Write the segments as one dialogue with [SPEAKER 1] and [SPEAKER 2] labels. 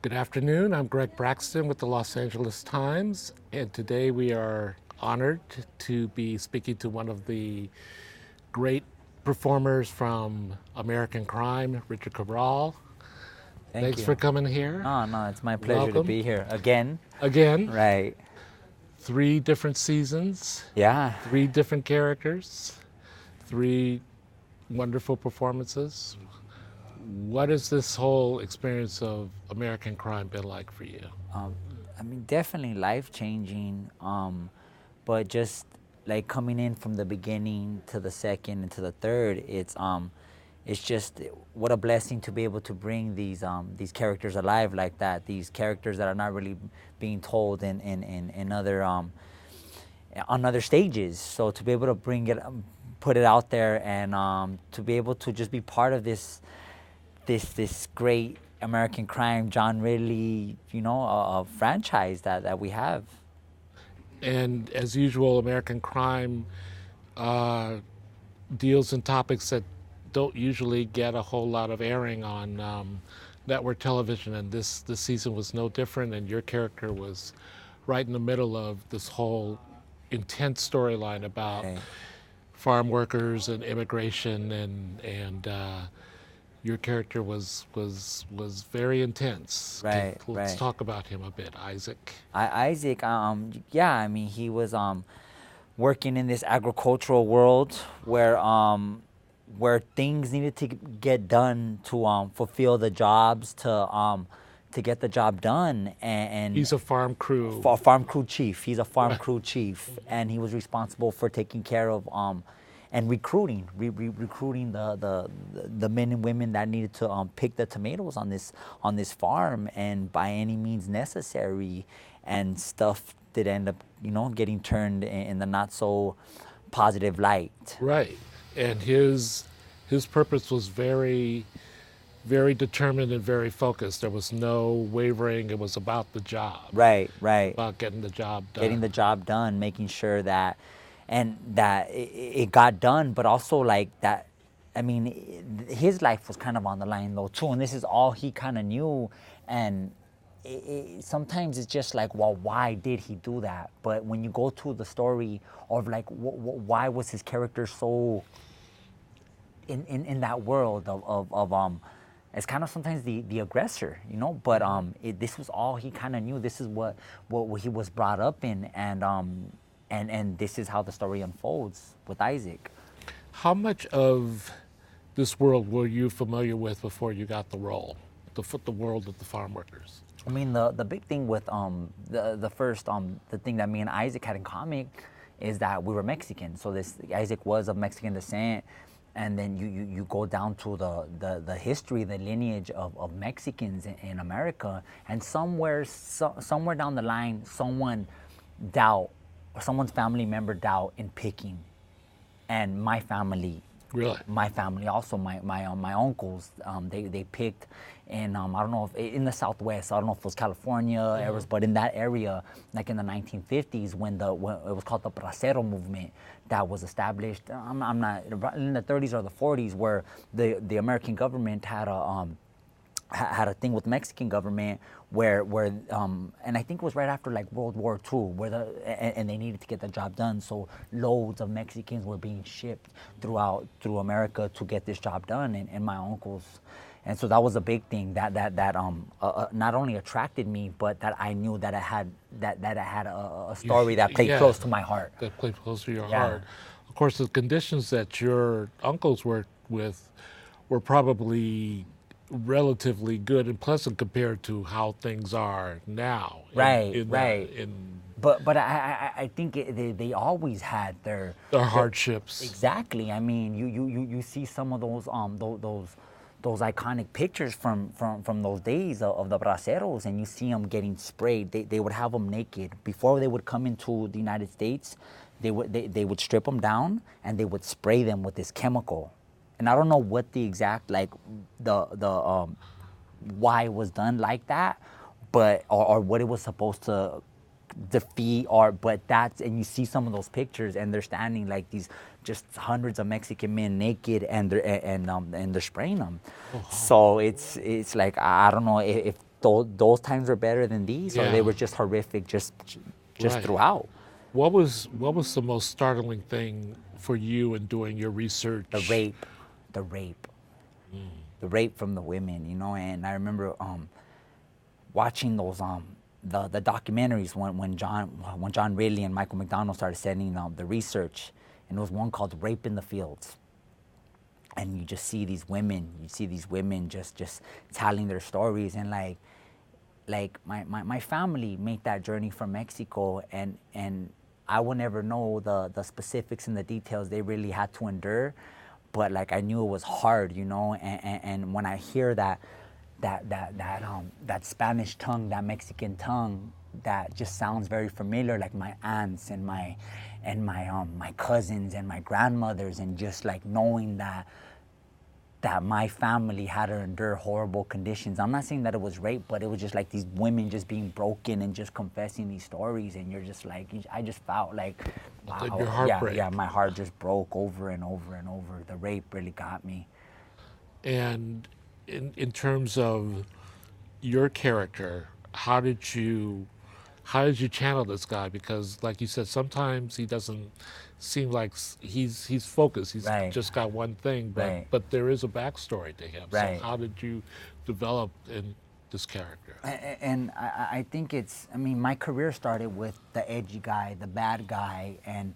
[SPEAKER 1] Good afternoon. I'm Greg Braxton with the Los Angeles Times, and today we are honored to be speaking to one of the great performers from American Crime, Richard Cabral.
[SPEAKER 2] Thank
[SPEAKER 1] Thanks for
[SPEAKER 2] you.
[SPEAKER 1] coming here.
[SPEAKER 2] No, it's my pleasure to
[SPEAKER 1] Welcome.
[SPEAKER 2] be here again.
[SPEAKER 1] Again,
[SPEAKER 2] Right.
[SPEAKER 1] 3 different seasons,
[SPEAKER 2] Yeah.
[SPEAKER 1] 3 different characters, 3 wonderful performances. What has this whole experience of American Crime been like for you?
[SPEAKER 2] I mean, definitely life changing. But just like coming in from the beginning to the second and to the third, it's just what a blessing to be able to bring these characters alive like that. These characters that are not really being told in other on other stages. So to be able to bring it, put it out there, and to be able to just be part of this great American crime, John Ridley, a franchise that we have.
[SPEAKER 1] And as usual, American Crime uh, deals in topics that don't usually get a whole lot of airing on network television, and this season was no different. And your character was right in the middle of this whole intense storyline about
[SPEAKER 2] Right.
[SPEAKER 1] farm workers and immigration, and your character was very intense.
[SPEAKER 2] Right,
[SPEAKER 1] Let's
[SPEAKER 2] right.
[SPEAKER 1] talk about him a bit, Isaac.
[SPEAKER 2] Isaac, yeah, I mean, he was working in this agricultural world where things needed to get done to fulfill the jobs to get the job done, and
[SPEAKER 1] He's a farm crew.
[SPEAKER 2] farm crew chief. He's a farm crew chief, and he was responsible for taking care of and recruiting, recruiting the men and women that needed to pick the tomatoes on this farm, and by any means necessary, and stuff did end up getting turned in the not so positive light.
[SPEAKER 1] Right. And his purpose was very, very determined and very focused. There was no wavering. It was about the job,
[SPEAKER 2] Right, right.
[SPEAKER 1] about getting the job done.
[SPEAKER 2] Getting the job done, making sure that it got done, but also like that. I mean, his life was kind of on the line though too, and this is all he kind of knew. And sometimes it's just like, well, why did he do that? But when you go to the story of like, why was his character so in that world of it's kind of sometimes the aggressor, but this was all he kind of knew. This is what he was brought up in, and this is how the story unfolds with Isaac.
[SPEAKER 1] How much of this world were you familiar with before you got the role, the world of the farm workers?
[SPEAKER 2] I mean, the big thing with the thing that me and Isaac had in common is that we were Mexican. So this Isaac was of Mexican descent, and then you go down to the history, the lineage of Mexicans in America, and somewhere down the line, someone's family member doubt in picking, and my family.
[SPEAKER 1] Really?
[SPEAKER 2] My family also, my uncles, they picked in I don't know if in the Southwest. I don't know if it was California, areas, but in that area, like in the 1950s, when it was called the bracero movement, that was established. I'm not in the 30s or the 40s, where the American government had a thing with Mexican government where and I think it was right after like World War II, where and they needed to get the job done. So loads of Mexicans were being shipped through America to get this job done, and my uncles, and so that was a big thing that not only attracted me, but that I knew that it had a story that played close to my heart.
[SPEAKER 1] That played close to your
[SPEAKER 2] Yeah.
[SPEAKER 1] heart. Of course, the conditions that your uncles worked with were probably relatively good and pleasant compared to how things are now.
[SPEAKER 2] Right. But I think they always had their
[SPEAKER 1] hardships.
[SPEAKER 2] Exactly. I mean, you see some of those iconic pictures from those days of the braceros, and you see them getting sprayed. They would have them naked before they would come into the United States. They would strip them down, and they would spray them with this chemical. And I don't know what the exact why it was done like that, but or what it was supposed to defeat, but and you see some of those pictures, and they're standing like these just hundreds of Mexican men naked, and they're spraying them. So it's like, I don't know if those times were better than these, or they
[SPEAKER 1] Yeah.
[SPEAKER 2] were just horrific, just
[SPEAKER 1] Right.
[SPEAKER 2] throughout.
[SPEAKER 1] What was the most startling thing for you in doing your research?
[SPEAKER 2] The rape, the rape, the rape from the women, you know. And I remember watching those the documentaries when John Ridley and Michael McDonald started sending the research, and there was one called "Rape in the Fields." And you just see these women, just telling their stories, and like my family made that journey from Mexico, and I will never know the specifics and the details they really had to endure, but like I knew it was hard, you know. And when I hear that Spanish tongue, that Mexican tongue, that just sounds very familiar, like my aunts and my cousins and my grandmothers, and just like knowing that my family had to endure horrible conditions. I'm not saying that it was rape, but it was just like these women just being broken and just confessing these stories, and you're just like, I just felt like, wow,
[SPEAKER 1] Your heart break.
[SPEAKER 2] yeah, my heart just broke over and over and over. The rape really got me.
[SPEAKER 1] And in terms of your character, how did you channel this guy? Because like you said, sometimes he doesn't seem like he's focused. He's
[SPEAKER 2] Right.
[SPEAKER 1] just got one thing,
[SPEAKER 2] Right.
[SPEAKER 1] but there is a backstory to him.
[SPEAKER 2] Right.
[SPEAKER 1] So how did you develop in this character?
[SPEAKER 2] And I think I mean, my career started with the edgy guy, the bad guy, and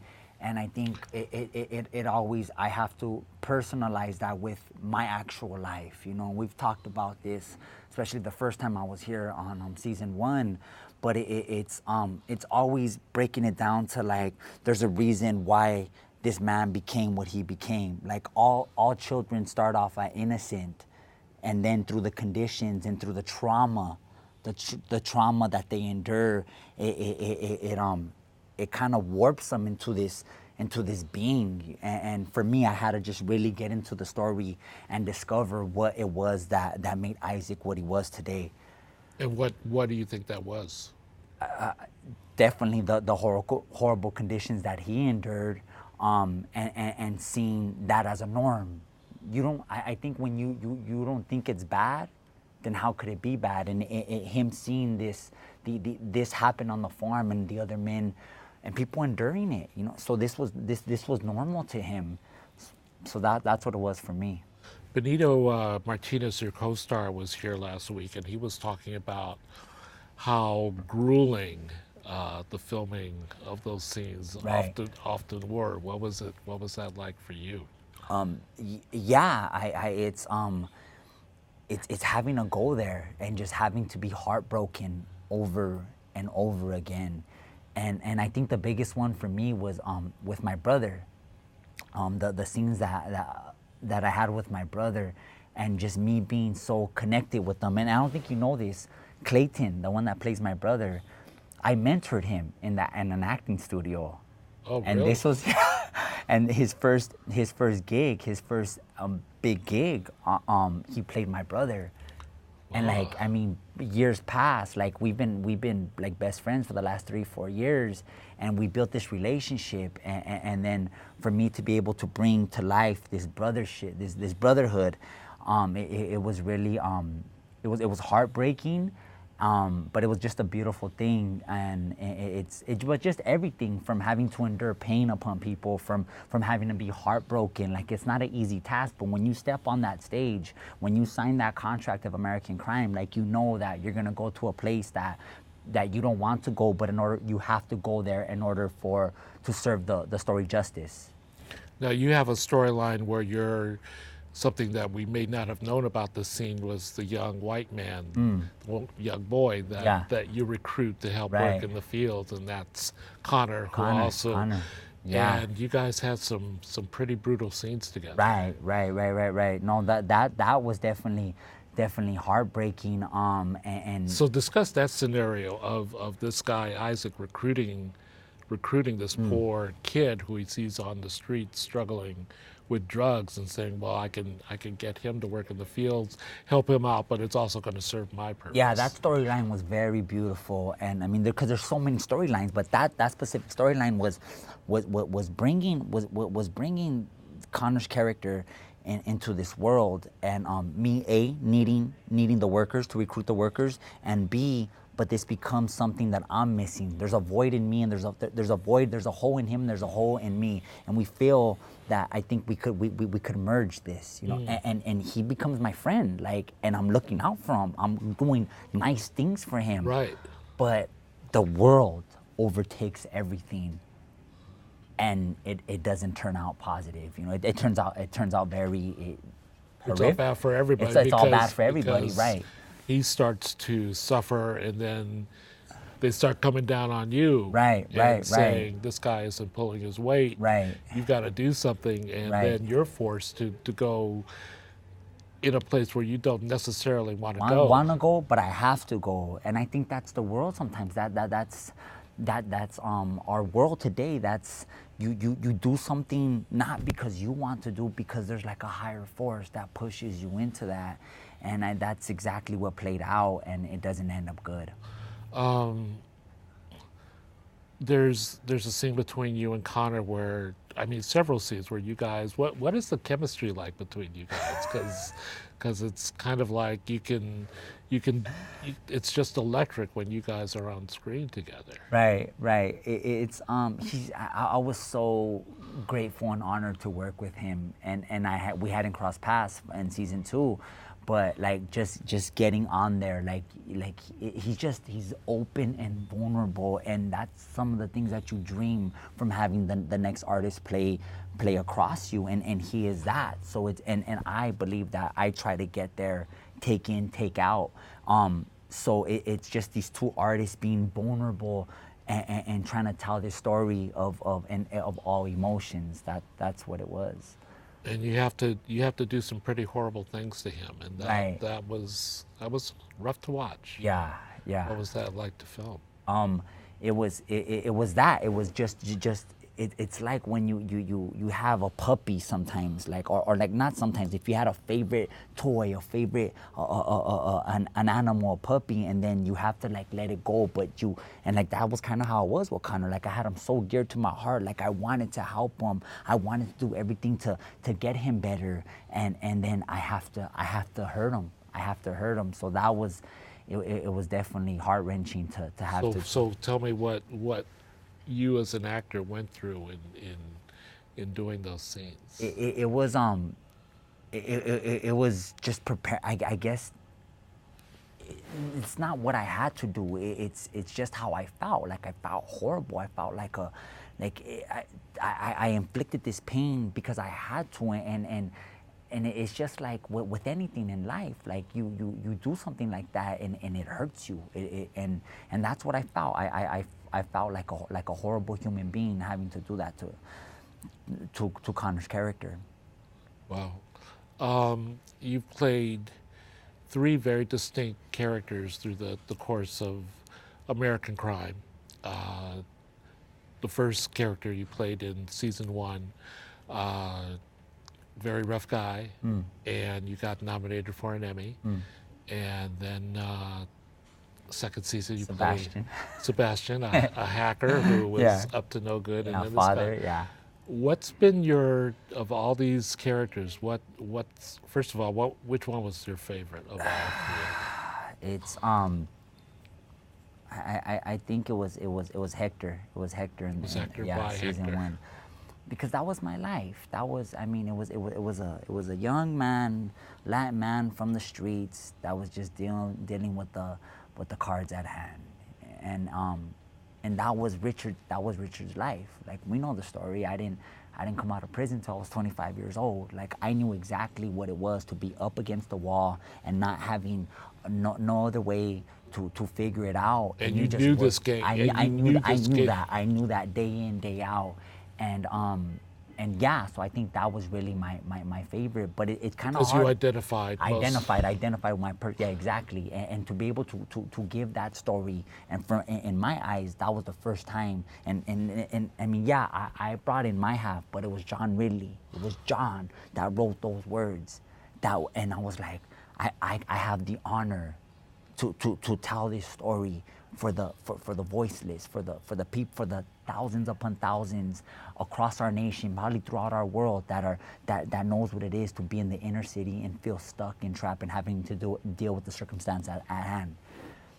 [SPEAKER 2] I think it always, I have to personalize that with my actual life. You know, we've talked about this, especially the first time I was here on season 1, but it's always breaking it down to like, there's a reason why this man became what he became. Like all children start off at innocent, and then through the conditions and through the trauma, the trauma that they endure, it kind of warps them into this being. And for me, I had to just really get into the story and discover what it was that made Isaac what he was today.
[SPEAKER 1] And what do you think that was?
[SPEAKER 2] Definitely the horrible conditions that he endured, and seeing that as a norm. I think when you don't think it's bad, then how could it be bad? And him seeing this happen on the farm, and the other men and people enduring it, you know. So this was normal to him. So that's what it was for me.
[SPEAKER 1] Benito Martinez, your co-star, was here last week, and he was talking about how grueling the filming of those scenes
[SPEAKER 2] Right.
[SPEAKER 1] often were. What was that like for you?
[SPEAKER 2] Yeah, it's having to go there and just having to be heartbroken over and over again. And I think the biggest one for me was with my brother. The scenes that I had with my brother, and just me being so connected with them. And I don't think you know this, Clayton, the one that plays my brother, I mentored him in an acting studio.
[SPEAKER 1] Oh,
[SPEAKER 2] And
[SPEAKER 1] really?
[SPEAKER 2] this was, and his first gig, his first big gig, he played my brother. And like, I mean, years passed. Like we've been like best friends for the last 3-4 years, and we built this relationship. And then for me to be able to bring to life this this brotherhood, it was really it was heartbreaking. But it was just a beautiful thing, and it was just everything from having to endure pain upon people, from having to be heartbroken. Like, it's not an easy task, but when you step on that stage, when you sign that contract of American Crime, like, you know that you're gonna go to a place that you don't want to go, but you have to go there in order to serve the story justice.
[SPEAKER 1] Now you have a storyline where you're something that we may not have known about this scene was the young white man, young boy that you recruit to help
[SPEAKER 2] Right.
[SPEAKER 1] work in the fields, and that's Connor, who
[SPEAKER 2] Connor,
[SPEAKER 1] also.
[SPEAKER 2] Connor. Yeah.
[SPEAKER 1] And you guys had some pretty brutal scenes together.
[SPEAKER 2] Right. No, that was definitely heartbreaking. And
[SPEAKER 1] So discuss that scenario of this guy Isaac recruiting this poor kid who he sees on the street struggling with drugs, and saying, well, I can get him to work in the fields, help him out, but it's also going to serve my purpose.
[SPEAKER 2] yeah, that storyline was very beautiful. And I mean, because there's so many storylines, but that specific storyline was bringing Connor's character into this world, and me needing the workers to recruit the workers, and B, but this becomes something that I'm missing. There's a void in me, and there's a void, there's a hole in him, there's a hole in me, and we feel that I think we could merge this, you know, and he becomes my friend, like, and I'm looking out for him, I'm doing nice things for him,
[SPEAKER 1] Right.
[SPEAKER 2] but the world overtakes everything, and it doesn't turn out positive, you know. It turns out very
[SPEAKER 1] It's all
[SPEAKER 2] horrific.
[SPEAKER 1] bad for everybody.
[SPEAKER 2] It's all bad for everybody,
[SPEAKER 1] because
[SPEAKER 2] right?
[SPEAKER 1] He starts to suffer, and then they start coming down on you.
[SPEAKER 2] Right,
[SPEAKER 1] and
[SPEAKER 2] right,
[SPEAKER 1] saying, this guy isn't pulling his weight.
[SPEAKER 2] Right.
[SPEAKER 1] You've got to do something. And
[SPEAKER 2] Right.
[SPEAKER 1] then you're forced to go in a place where you don't necessarily want to
[SPEAKER 2] I
[SPEAKER 1] go.
[SPEAKER 2] want to go, but I have to go, and I think that's the world sometimes. That's our world today. That's you do something not because you want to do, because there's like a higher force that pushes you into that, and that's exactly what played out, and it doesn't end up good.
[SPEAKER 1] There's a scene between you and Connor where, I mean, several scenes where you guys, what is the chemistry like between you guys? Because it's kind of like it's just electric when you guys are on screen together.
[SPEAKER 2] Right. I was so grateful and honored to work with him, and we hadn't crossed paths in season 2, but like just getting on there, he's open and vulnerable, and that's some of the things that you dream from having the next artist play across you, and he is that. So it's and I believe that I try to get there, take in, take out. So it's just these two artists being vulnerable and trying to tell this story of all emotions. That's what it was.
[SPEAKER 1] And you have to do some pretty horrible things to him, and
[SPEAKER 2] Right.
[SPEAKER 1] that was rough to watch.
[SPEAKER 2] Yeah.
[SPEAKER 1] What was that like to film?
[SPEAKER 2] It was that. It was just it's like when you have a puppy sometimes, like, or like, not sometimes, if you had a favorite toy, a favorite an animal, a puppy, and then you have to like let it go, and like that was kind of how it was with Connor. Like, I had him so dear to my heart, like I wanted to help him, I wanted to do everything to get him better, and then I have to hurt him. So that was it was definitely heart-wrenching to have to.
[SPEAKER 1] So tell me what you as an actor went through in doing those scenes.
[SPEAKER 2] It was just prepare. I guess it's not what I had to do. It's just how I felt. Like, I felt horrible. I felt like I inflicted this pain because I had to, and it's just like with anything in life. Like, you do something like that, and it hurts you. And that's what I felt. I felt like a horrible human being having to do that to Connor's character.
[SPEAKER 1] Wow. You've played 3 very distinct characters through the course of American Crime. The first character you played in season 1, very rough guy, and you got nominated for an Emmy. And then second season you played Sebastian, a hacker who was up to no good, and then
[SPEAKER 2] father,
[SPEAKER 1] this guy. What's been of all these characters, what's first of all, which one was your favorite of all 3?
[SPEAKER 2] It's I think it was Hector. It was Hector in season 1, because that was my life. That was, I mean, it was a young man, Latin man from the streets that was just dealing with the cards at hand, and that was Richard's life. Like, we know the story. I didn't come out of prison until I was 25 years old. Like, I knew exactly what it was to be up against the wall and not having no other way to figure it out.
[SPEAKER 1] And you knew this game.
[SPEAKER 2] I knew that. I knew that day in, day out, and yeah. So I think that was really my favorite. But it's kind of hard.
[SPEAKER 1] Because you identified
[SPEAKER 2] with my exactly. And to be able to give that story, and in my eyes, that was the first time. And I mean, yeah, I brought in my half, but it was John Ridley. It was John that wrote those words. And I was like, I have the honor to tell this story for the voiceless, for the people, for the thousands upon thousands across our nation, probably throughout our world, that knows what it is to be in the inner city and feel stuck and trapped and having to deal with the circumstance at hand.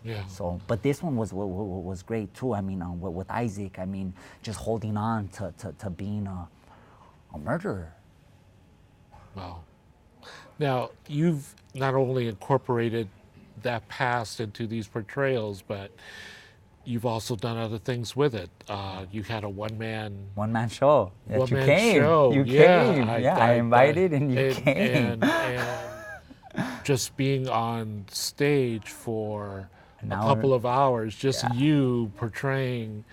[SPEAKER 1] Yeah.
[SPEAKER 2] So, but this one was great too. I mean, with Isaac, I mean, just holding on to being a murderer.
[SPEAKER 1] Wow. Now, you've not only incorporated that past into these portrayals, but you've also done other things with it. You had a one-man
[SPEAKER 2] show. That
[SPEAKER 1] one-man
[SPEAKER 2] you came.
[SPEAKER 1] show.
[SPEAKER 2] You
[SPEAKER 1] Yeah,
[SPEAKER 2] came. I invited and you came.
[SPEAKER 1] And just being on stage for
[SPEAKER 2] An
[SPEAKER 1] a
[SPEAKER 2] hour.
[SPEAKER 1] couple of hours, just you portraying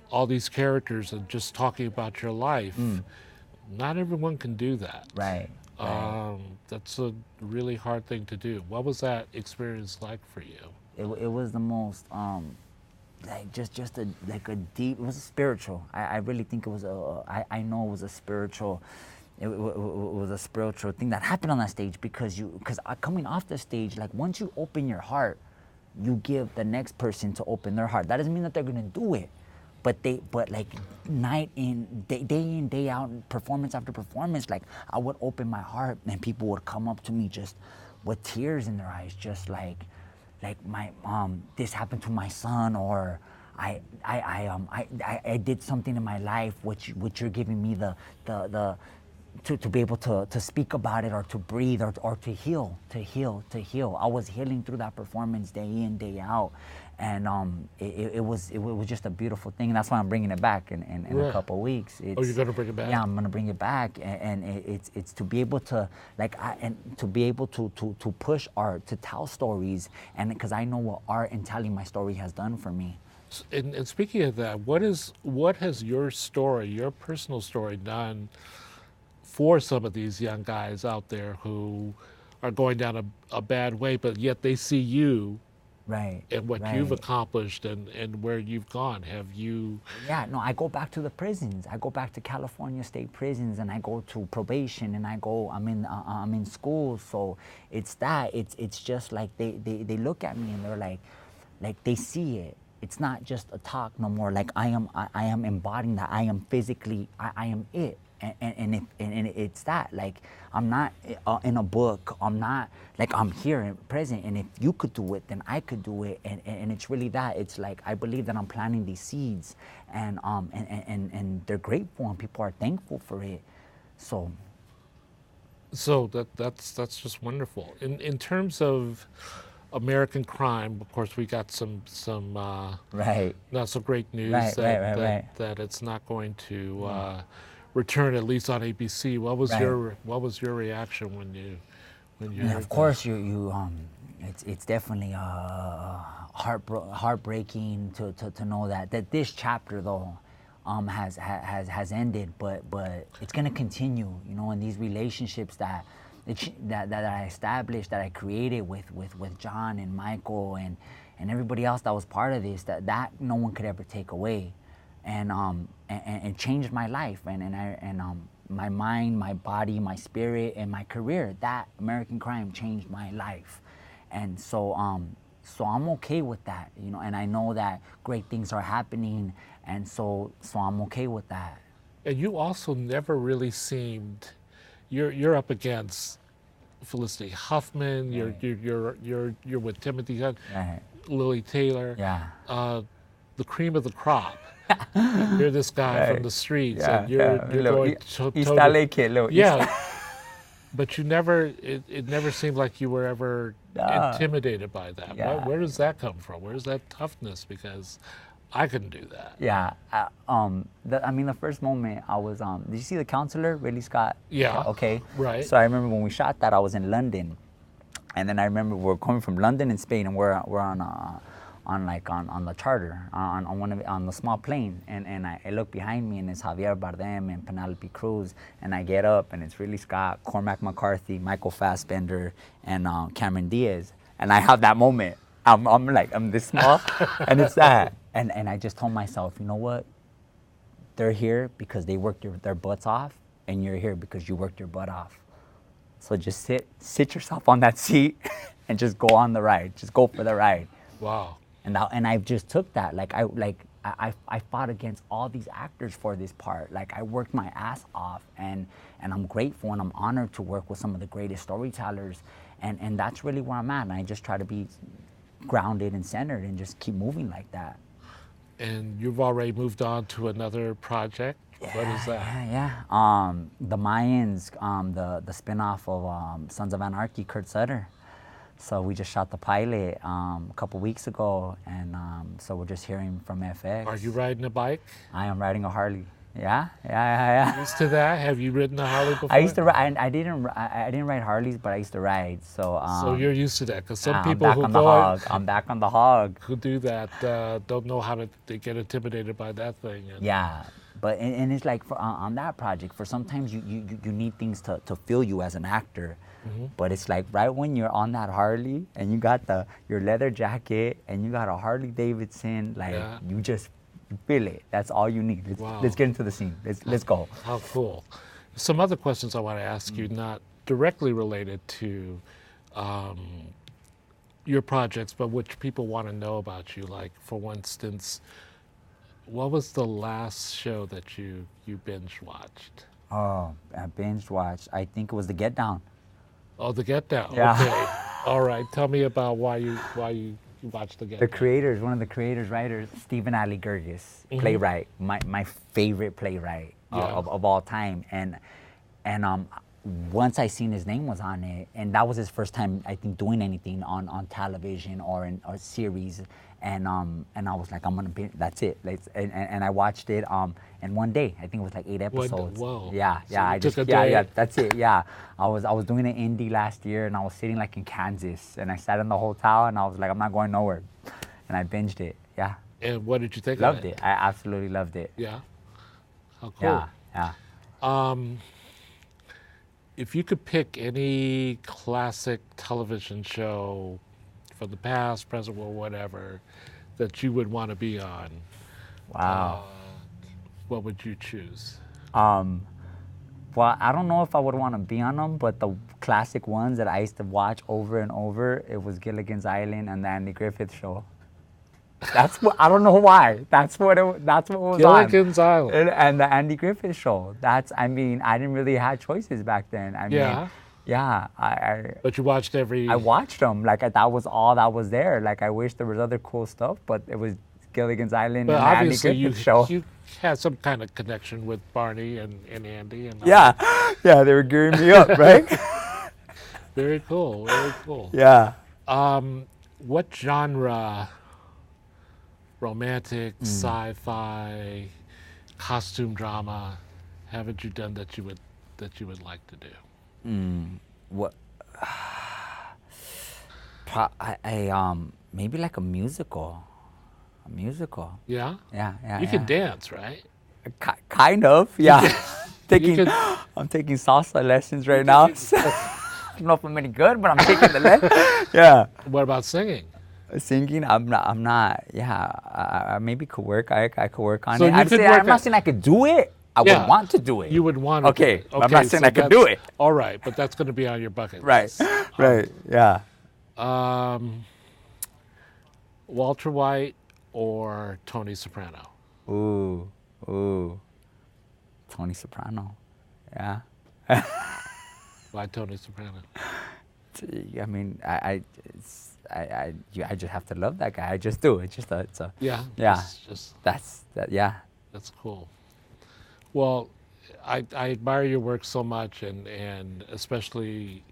[SPEAKER 1] all these characters and just talking about your life. Not everyone can do that.
[SPEAKER 2] Right.
[SPEAKER 1] That's a really hard thing to do. What was that experience like for you?
[SPEAKER 2] It was the most like just a deep. It was spiritual. I really think it was I know it was a spiritual. It was a spiritual thing that happened on that stage because coming off the stage, like once you open your heart, you give the next person to open their heart. That doesn't mean that they're gonna do it, but like day in, day out, performance after performance, like I would open my heart and people would come up to me just with tears in their eyes, just like my this happened to my son, or I did something in my life which you're giving me the to be able to speak about it, or to breathe, or to heal. I was healing through that performance day in, day out, and it was just a beautiful thing. And that's why I'm bringing it back in a couple of weeks.
[SPEAKER 1] You're going to bring it back?
[SPEAKER 2] Yeah, I'm going to bring it back, and it's to be able to to be able to push art, to tell stories, and because I know what art and telling my story has done for me.
[SPEAKER 1] And speaking of that, what has your story, your personal story, done for some of these young guys out there who are going down a bad way, but yet they see you,
[SPEAKER 2] right,
[SPEAKER 1] and what you've accomplished and where you've gone? Have you?
[SPEAKER 2] Yeah, no, I go back to the prisons. I go back to California state prisons, and I go to probation, and I'm in school. So it's just like they look at me and they're like they see it. It's not just a talk no more. Like I am embodying that. I am physically, I am it. And it's that, like, I'm not in a book, I'm not, like, I'm here and present, and if you could do it, then I could do it, and it's really that. It's like, I believe that I'm planting these seeds, and they're grateful, and people are thankful for it, so
[SPEAKER 1] that's just wonderful. In terms of American crime, of course, we got some
[SPEAKER 2] right,
[SPEAKER 1] not so great news that it's not going to return, at least on ABC. What was your reaction when you heard
[SPEAKER 2] of course you it's definitely heartbreaking to know that this chapter though has ended, but it's gonna continue, you know, in these relationships that I established, that I created with John and Michael and everybody else that was part of this, that no one could ever take away. And changed my life and my mind, my body, my spirit, and my career. That American crime changed my life, and so I'm okay with that, you know. And I know that great things are happening, and so I'm okay with that.
[SPEAKER 1] And you also never really seemed. You're up against Felicity Huffman. Right. You're with Timothy Hunt,
[SPEAKER 2] right.
[SPEAKER 1] Lily Taylor.
[SPEAKER 2] Yeah.
[SPEAKER 1] The cream of the crop. You're this guy from the streets, and you're going
[SPEAKER 2] to
[SPEAKER 1] yeah. But you never. It never seemed like you were ever intimidated by that.
[SPEAKER 2] Yeah.
[SPEAKER 1] Where does that come from? Where's that toughness? Because I couldn't do that.
[SPEAKER 2] Yeah. The first moment I was did you see The Counselor, Ridley Scott?
[SPEAKER 1] Yeah.
[SPEAKER 2] Okay.
[SPEAKER 1] Right.
[SPEAKER 2] So I remember when we shot that, I was in London, and then I remember we're coming from London and Spain, and we're on the charter on the small plane, and I look behind me, and it's Javier Bardem and Penelope Cruz, and I get up, and it's Ridley Scott, Cormac McCarthy, Michael Fassbender, and Cameron Diaz, and I have that moment. I'm this small, and it's that, and I just told myself, you know what? They're here because they worked their butts off, and you're here because you worked your butt off. So just sit yourself on that seat, and just go on the ride. Just go for the ride.
[SPEAKER 1] Wow.
[SPEAKER 2] and I just took that. I fought against all these actors for this part. Like, I worked my ass off, and I'm grateful and I'm honored to work with some of the greatest storytellers, and that's really where I'm at. And I just try to be grounded and centered and just keep moving like that.
[SPEAKER 1] And you've already moved on to another project. What is that?
[SPEAKER 2] The Mayans, the spinoff of Sons of Anarchy, Kurt Sutter. So we just shot the pilot a couple weeks ago, and so we're just hearing from FX.
[SPEAKER 1] Are you riding a bike?
[SPEAKER 2] I am riding a Harley. Yeah.
[SPEAKER 1] Used to that? Have you ridden a Harley before?
[SPEAKER 2] I used to ride. I didn't ride Harleys, but I used to ride. So
[SPEAKER 1] you're used to that, because some
[SPEAKER 2] I'm
[SPEAKER 1] people
[SPEAKER 2] back
[SPEAKER 1] who
[SPEAKER 2] on the
[SPEAKER 1] go
[SPEAKER 2] hog. I'm back on the hog.
[SPEAKER 1] who do that don't know how to they get intimidated by that thing. And
[SPEAKER 2] Yeah, but and it's like on that project, for sometimes you need things to fill you as an actor. But it's like right when you're on that Harley and you got your leather jacket and you got a Harley Davidson, like you just feel it. That's all you need. Let's get into the scene. Let's go.
[SPEAKER 1] How cool. Some other questions I want to ask you, not directly related to your projects, but which people want to know about you. Like, for instance, what was the last show that you binge watched?
[SPEAKER 2] Oh, I binge watched. I think it was The Get Down.
[SPEAKER 1] Oh, The Get Down.
[SPEAKER 2] Yeah.
[SPEAKER 1] Okay. All right. Tell me about why you watched The Get Down.
[SPEAKER 2] The creators, one of the creators, writers, Stephen Ali Gergis, playwright, my favorite playwright of all time, and once I seen his name was on it, and that was his first time, I think, doing anything on television or in a series, and I was like, I'm gonna be, that's it. And I watched it in one day. I think it was like 8 episodes.
[SPEAKER 1] Whoa.
[SPEAKER 2] Yeah,
[SPEAKER 1] So
[SPEAKER 2] I
[SPEAKER 1] you
[SPEAKER 2] just
[SPEAKER 1] took a day.
[SPEAKER 2] that's it. Yeah, I was doing an indie last year, and I was sitting like in Kansas, and I sat in the hotel, and I was like, I'm not going nowhere, and I binged it. Yeah.
[SPEAKER 1] And what did you think
[SPEAKER 2] Loved
[SPEAKER 1] of it?
[SPEAKER 2] it. I absolutely loved it.
[SPEAKER 1] Yeah. How cool.
[SPEAKER 2] Yeah.
[SPEAKER 1] If you could pick any classic television show from the past, present, or whatever that you would want to be on,
[SPEAKER 2] Wow.
[SPEAKER 1] what would you choose?
[SPEAKER 2] Well, I don't know if I would want to be on them, but the classic ones that I used to watch over and over, it was Gilligan's Island and the Andy Griffith Show. That's what, I don't know why. That's what was
[SPEAKER 1] Gilligan's
[SPEAKER 2] on.
[SPEAKER 1] Island.
[SPEAKER 2] And the Andy Griffith Show. I didn't really have choices back then.
[SPEAKER 1] But you watched every...
[SPEAKER 2] I watched them. Like, that was all that was there. Like, I wish there was other cool stuff, but it was Gilligan's Island and the Andy Griffith Show.
[SPEAKER 1] You had some kind of connection with Barney and Andy. And
[SPEAKER 2] Yeah, they were gearing me up, right?
[SPEAKER 1] Very cool, very cool.
[SPEAKER 2] Yeah.
[SPEAKER 1] What genre, romantic, sci-fi, costume drama, haven't you done that you would like to do?
[SPEAKER 2] What? Maybe like a musical. A musical.
[SPEAKER 1] Yeah?
[SPEAKER 2] Yeah.
[SPEAKER 1] You can dance, right?
[SPEAKER 2] Kind of, yeah. I'm taking salsa lessons right now. I don't know if I'm any good, but I'm taking the lesson. Yeah.
[SPEAKER 1] What about singing?
[SPEAKER 2] Singing, I'm not. Yeah, I maybe could work. I could work on
[SPEAKER 1] So
[SPEAKER 2] it. I'm not saying I could do it. I would want to do it.
[SPEAKER 1] You would want to.
[SPEAKER 2] Okay,
[SPEAKER 1] do it.
[SPEAKER 2] I'm not saying I could do it.
[SPEAKER 1] All right, but that's going to be on your bucket
[SPEAKER 2] Right,
[SPEAKER 1] list.
[SPEAKER 2] right, yeah.
[SPEAKER 1] Walter White or Tony Soprano?
[SPEAKER 2] Ooh. Tony Soprano. Yeah.
[SPEAKER 1] Why Tony Soprano?
[SPEAKER 2] I mean, I just have to love that guy. I just do. It's a
[SPEAKER 1] Yeah.
[SPEAKER 2] yeah.
[SPEAKER 1] Just
[SPEAKER 2] Yeah.
[SPEAKER 1] That's cool. Well, I admire your work so much, and especially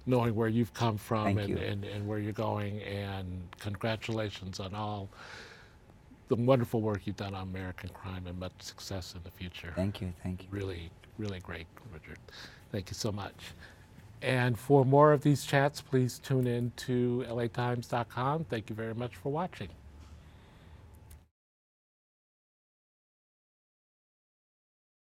[SPEAKER 1] knowing where you've come from and where you're going, and congratulations on all the wonderful work you've done on American Crime, and much success in the future.
[SPEAKER 2] Thank you.
[SPEAKER 1] Really, really great, Richard. Thank you so much. And for more of these chats, please tune in to latimes.com. Thank you very much for watching.